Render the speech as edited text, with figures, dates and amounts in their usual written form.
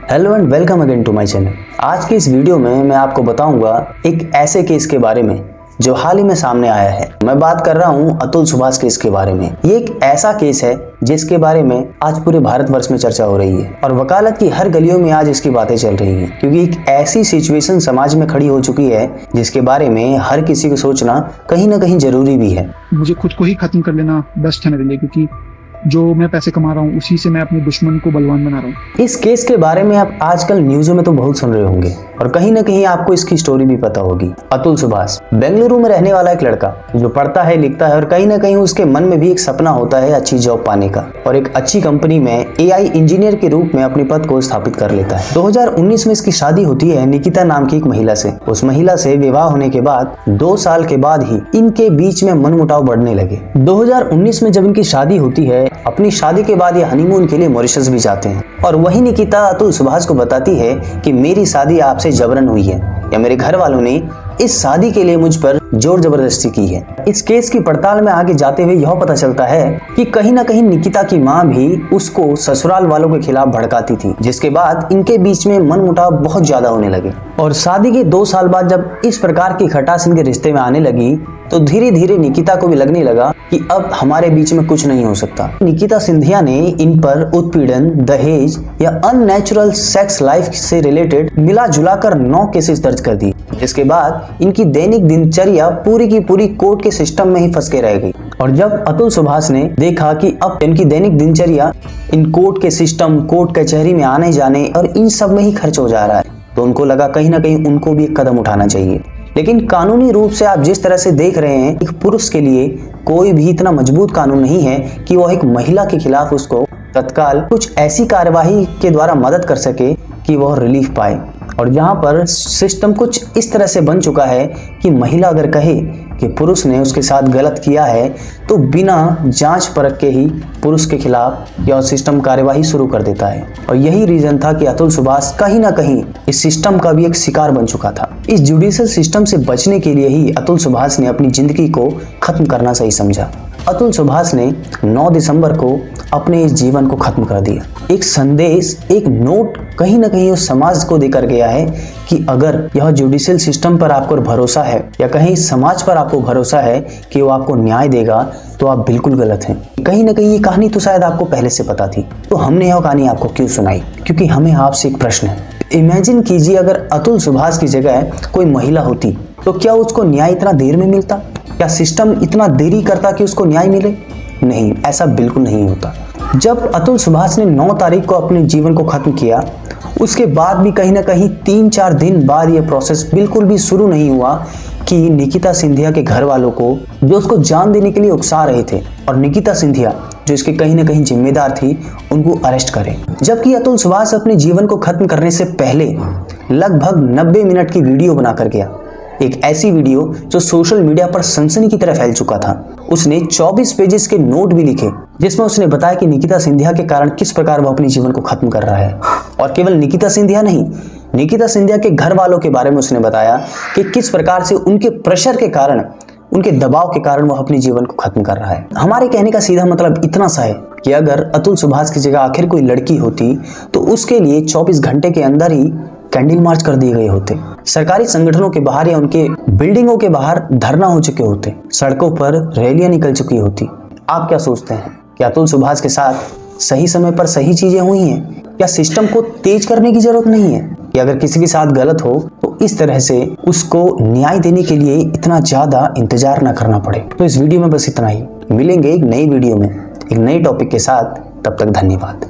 Hello and welcome again to my channel. आज की इस वीडियो में मैं आपको बताऊंगा एक ऐसे केस के बारे में जो हाल ही में सामने आया है। मैं बात कर रहा हूं अतुल सुभाष केस के बारे में। ये एक ऐसा केस है जिसके बारे में आज पूरे भारतवर्ष में चर्चा हो रही है और वकालत की हर गलियों में आज इसकी बातें चल रही हैं, क्योंकि एक ऐसी सिचुएशन समाज में खड़ी हो चुकी है जिसके बारे में हर किसी को सोचना कहीं ना कहीं जरूरी भी है। मुझे खुद को ही खत्म कर लेना बेस्ट है मेरे लिए, क्योंकि जो मैं पैसे कमा रहा हूँ उसी से मैं अपने दुश्मन को बलवान बना रहा हूँ। इस केस के बारे में आप आजकल न्यूज़ों में तो बहुत सुन रहे होंगे और कहीं ना कहीं आपको इसकी स्टोरी भी पता होगी। अतुल सुभाष बेंगलुरु में रहने वाला एक लड़का जो पढ़ता है, लिखता है और कहीं ना कहीं उसके मन में भी एक सपना होता है अच्छी जॉब पाने का और एक अच्छी कंपनी में AI इंजीनियर के रूप में अपने पद को स्थापित कर लेता है। 2019 में इसकी शादी होती है निकिता नाम की एक महिला से। उस महिला से विवाह होने के बाद 2 साल के बाद ही इनके बीच में मनमुटाव बढ़ने लगे। 2019 में जब इनकी शादी होती है, अपनी शादी के बाद ये हनीमून के लिए मॉरिशस भी जाते हैं और वही निकिता अतुल सुभाष को बताती है कि मेरी शादी आपसे जबरन हुई है या मेरे घर वालों ने इस शादी के लिए मुझ पर जोर जबरदस्ती की है। इस केस की पड़ताल में आगे जाते हुए यह पता चलता है कि कहीं ना कहीं निकिता की मां भी उसको ससुराल वालों के खिलाफ भड़काती थी, जिसके बाद इनके बीच में मनमुटाव बहुत ज्यादा होने लगे और शादी के 2 साल बाद जब इस प्रकार की खटास इनके रिश्ते में आने लगी तो धीरे धीरे निकिता को भी लगने लगा कि अब हमारे बीच में कुछ नहीं हो सकता। निकिता सिंधिया ने इन पर उत्पीड़न, दहेज या अननेचुरल सेक्स लाइफ से रिलेटेड मिला जुलाकर 9 केसेस दर्ज कर दिए, जिसके बाद इनकी दैनिक दिनचर्या पूरी की पूरी कोर्ट के सिस्टम में ही फंस के रह गई। और जब अतुल सुभाष ने देखा कि अब इनकी दैनिक दिनचर्या इन कोर्ट के सिस्टम, कोर्ट कचहरी में आने जाने और इन सब में ही खर्च हो जा रहा है, तो उनको लगा कहीं ना कहीं उनको भी एक कदम उठाना चाहिए। लेकिन कानूनी रूप से आप जिस तरह से देख रहे हैं, एक पुरुष के लिए कोई भी इतना मजबूत कानून नहीं है कि वो एक महिला के खिलाफ उसको तत्काल कुछ ऐसी कार्यवाही के द्वारा मदद कर सके कि वह रिलीफ पाए। और जहां पर सिस्टम कुछ इस तरह से बन चुका है कि महिला अगर कहे कि पुरुष ने उसके साथ गलत किया है तो बिना जांच परख के ही पुरुष के खिलाफ यह सिस्टम कार्यवाही शुरू कर देता है। और यही रीजन था कि अतुल सुभाष कहीं ना कहीं इस सिस्टम का भी एक शिकार बन चुका था। इस जुडिशियल सिस्टम से बचने के लिए ही अतुल सुभाष ने अपनी जिंदगी को खत्म करना सही समझा। अतुल सुभाष ने 9 दिसंबर को अपने इस जीवन को खत्म कर दिया। एक संदेश, एक नोट कहीं ना कहीं उस समाज को देकर गया है कि अगर यह जुडिशियल सिस्टम पर आपको भरोसा है या कहीं समाज पर आपको भरोसा है कि वो आपको न्याय देगा, तो आप बिल्कुल गलत हैं। कहीं ना कहीं ये कहानी तो शायद आपको पहले से पता थी, तो हमने यह कहानी आपको क्यों सुनाई? क्योंकि हमें आपसे एक प्रश्न है। इमेजिन कीजिए अगर अतुल सुभाष की जगह कोई महिला होती तो क्या उसको न्याय इतना देर में मिलता? क्या सिस्टम इतना देरी करता कि उसको न्याय मिले? नहीं, ऐसा बिल्कुल नहीं होता। जब अतुल सुभाष ने 9 तारीख को अपने जीवन को खत्म किया, उसके बाद भी कहीं ना कहीं 3-4 दिन बाद यह प्रोसेस बिल्कुल भी शुरू नहीं हुआ कि निकिता सिंधिया के घर वालों को, जो उसको जान देने के लिए उकसा रहे थे, और निकिता सिंधिया जो इसके कहीं ना कहीं जिम्मेदार थी, उनको अरेस्ट करें। जबकि अतुल सुभाष अपने जीवन को खत्म करने से पहले लगभग 90 मिनट की वीडियो बनाकर गया। एक ऐसी वीडियो जो सोशल मीडिया पर सनसनी की तरह फैल चुका था। उसने 24 पेजेस के नोट भी लिखे जिसमें उसने बताया कि निकिता सिंधिया के कारण किस प्रकार वो अपने जीवन को खत्म कर रहा है। और केवल निकिता सिंधिया नहीं, निकिता सिंधिया के घर वालों के बारे में उसने बताया कि किस प्रकार से उनके प्रेशर के कारण, उनके दबाव के कारण वो अपने जीवन को खत्म कर रहा है। हमारे कहने का सीधा मतलब इतना सा है कि अगर अतुल सुभाष की जगह आखिर कोई लड़की होती तो उसके लिए 24 घंटे के अंदर ही कैंडल मार्च कर दिए गए होते, सरकारी संगठनों के बाहर या उनके बिल्डिंगों के बाहर धरना हो चुके होते, सड़कों पर रैलियां निकल चुकी होती। आप क्या सोचते हैं कि अतुल सुभाष के साथ सही समय पर सही चीजें हुई हैं या सिस्टम को तेज करने की जरूरत नहीं है कि अगर किसी के साथ गलत हो तो इस तरह से उसको न्याय देने के लिए इतना ज्यादा इंतजार ना करना पड़े? तो इस वीडियो में बस इतना ही। मिलेंगे एक नई वीडियो में एक नए टॉपिक के साथ, तब तक धन्यवाद।